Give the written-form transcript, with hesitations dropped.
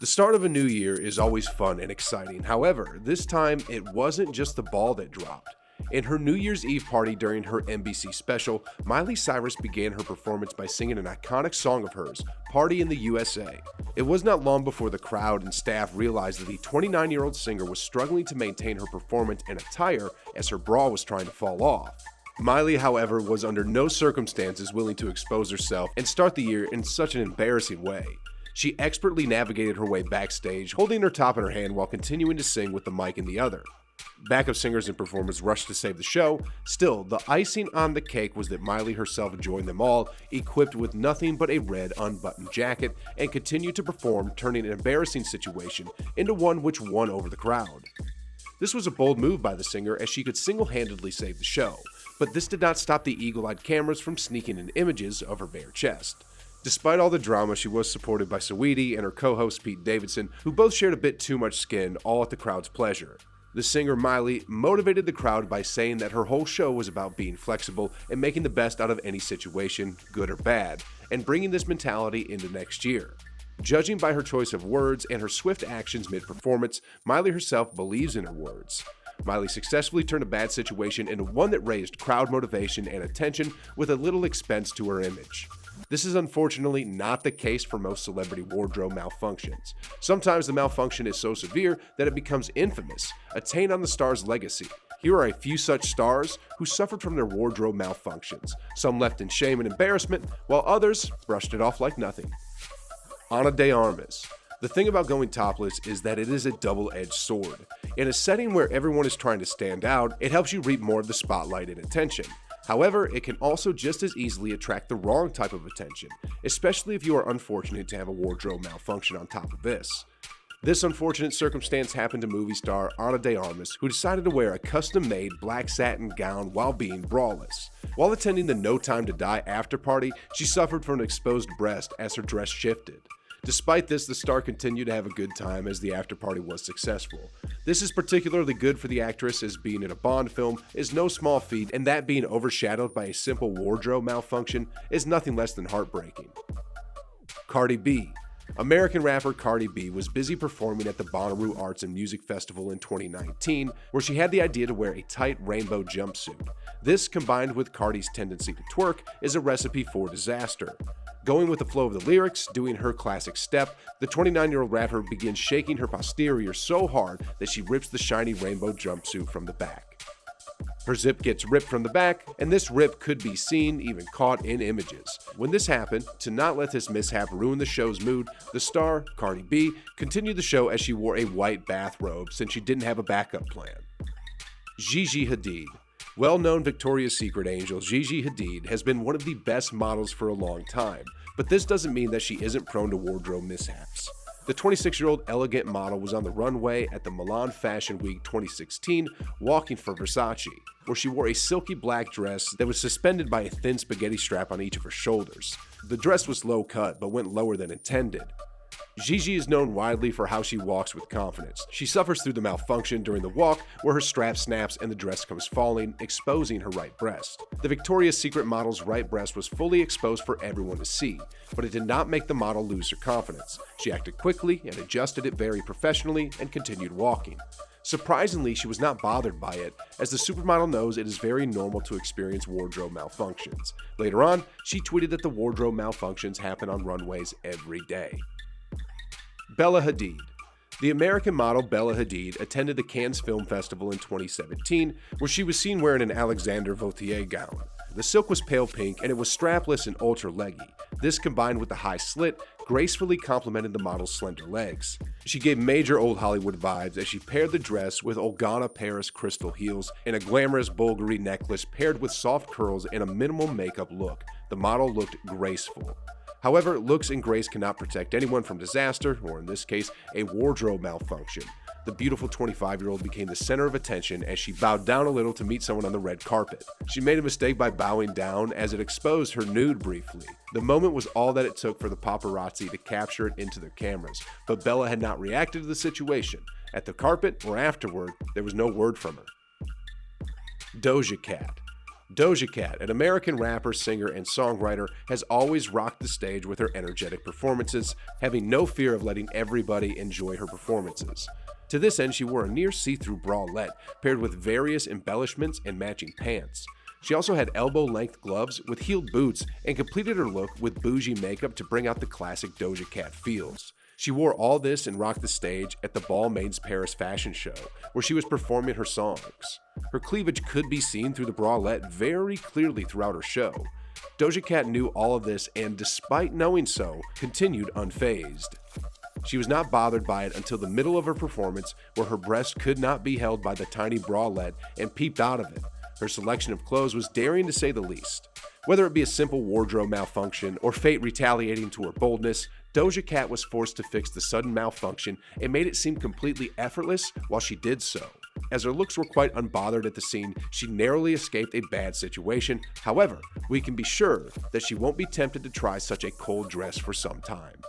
The start of a new year is always fun and exciting. However, this time it wasn't just the ball that dropped. In her New Year's Eve party during her NBC special, Miley Cyrus began her performance by singing an iconic song of hers, Party in the USA. It was not long before the crowd and staff realized that the 29-year-old singer was struggling to maintain her performance and attire as her bra was trying to fall off. Miley, however, was under no circumstances willing to expose herself and start the year in such an embarrassing way. She expertly navigated her way backstage, holding her top in her hand while continuing to sing with the mic in the other. Backup singers and performers rushed to save the show. Still, the icing on the cake was that Miley herself joined them all, equipped with nothing but a red unbuttoned jacket, and continued to perform, turning an embarrassing situation into one which won over the crowd. This was a bold move by the singer as she could single-handedly save the show, but this did not stop the eagle-eyed cameras from sneaking in images of her bare chest. Despite all the drama, she was supported by Saweetie and her co-host Pete Davidson, who both shared a bit too much skin, all at the crowd's pleasure. The singer Miley motivated the crowd by saying that her whole show was about being flexible and making the best out of any situation, good or bad, and bringing this mentality into next year. Judging by her choice of words and her swift actions mid-performance, Miley herself believes in her words. Miley successfully turned a bad situation into one that raised crowd motivation and attention with a little expense to her image. This is unfortunately not the case for most celebrity wardrobe malfunctions. Sometimes the malfunction is so severe that it becomes infamous, a taint on the star's legacy. Here are a few such stars who suffered from their wardrobe malfunctions. Some left in shame and embarrassment, while others brushed it off like nothing. Ana de Armas. The thing about going topless is that it is a double-edged sword. In a setting where everyone is trying to stand out, it helps you reap more of the spotlight and attention. However, it can also just as easily attract the wrong type of attention, especially if you are unfortunate to have a wardrobe malfunction on top of this. This unfortunate circumstance happened to movie star Ana de Armas, who decided to wear a custom-made black satin gown while being braless. While attending the No Time to Die after party, she suffered from an exposed breast as her dress shifted. Despite this, the star continued to have a good time as the after party was successful. This is particularly good for the actress, as being in a Bond film is no small feat, and that being overshadowed by a simple wardrobe malfunction is nothing less than heartbreaking. Cardi B. American rapper Cardi B was busy performing at the Bonnaroo Arts and Music Festival in 2019, where she had the idea to wear a tight rainbow jumpsuit. This, combined with Cardi's tendency to twerk, is a recipe for disaster. Going with the flow of the lyrics, doing her classic step, the 29-year-old rapper begins shaking her posterior so hard that she rips the shiny rainbow jumpsuit from the back. Her zip gets ripped from the back, and this rip could be seen, even caught in images. When this happened, to not let this mishap ruin the show's mood, the star, Cardi B, continued the show as she wore a white bathrobe since she didn't have a backup plan. Gigi Hadid. Well-known Victoria's Secret angel Gigi Hadid has been one of the best models for a long time, but this doesn't mean that she isn't prone to wardrobe mishaps. The 26-year-old elegant model was on the runway at the Milan Fashion Week 2016 walking for Versace, where she wore a silky black dress that was suspended by a thin spaghetti strap on each of her shoulders. The dress was low cut but went lower than intended. Gigi is known widely for how she walks with confidence. She suffers through the malfunction during the walk where her strap snaps and the dress comes falling, exposing her right breast. The Victoria's Secret model's right breast was fully exposed for everyone to see, but it did not make the model lose her confidence. She acted quickly and adjusted it very professionally and continued walking. Surprisingly, she was not bothered by it, as the supermodel knows it is very normal to experience wardrobe malfunctions. Later on, she tweeted that the wardrobe malfunctions happen on runways every day. Bella Hadid. The American model Bella Hadid attended the Cannes Film Festival in 2017, where she was seen wearing an Alexander Vauthier gown. The silk was pale pink and it was strapless and ultra-leggy. This, combined with the high slit, gracefully complemented the model's slender legs. She gave major old Hollywood vibes as she paired the dress with Olgana Paris crystal heels and a glamorous Bulgari necklace paired with soft curls and a minimal makeup look. The model looked graceful. However, looks and grace cannot protect anyone from disaster, or in this case, a wardrobe malfunction. The beautiful 25-year-old became the center of attention as she bowed down a little to meet someone on the red carpet. She made a mistake by bowing down as it exposed her nude briefly. The moment was all that it took for the paparazzi to capture it into their cameras, but Bella had not reacted to the situation. At the carpet or afterward, there was no word from her. Doja Cat. Doja Cat, an American rapper, singer, and songwriter, has always rocked the stage with her energetic performances, having no fear of letting everybody enjoy her performances. To this end, she wore a near see-through bralette paired with various embellishments and matching pants. She also had elbow-length gloves with heeled boots and completed her look with bougie makeup to bring out the classic Doja Cat feels. She wore all this and rocked the stage at the Balmain's Paris fashion show, where she was performing her songs. Her cleavage could be seen through the bralette very clearly throughout her show. Doja Cat knew all of this and, despite knowing so, continued unfazed. She was not bothered by it until the middle of her performance, where her breast could not be held by the tiny bralette and peeped out of it. Her selection of clothes was daring to say the least. Whether it be a simple wardrobe malfunction or fate retaliating to her boldness, Doja Cat was forced to fix the sudden malfunction and made it seem completely effortless while she did so. As her looks were quite unbothered at the scene, she narrowly escaped a bad situation. However, we can be sure that she won't be tempted to try such a cold dress for some time.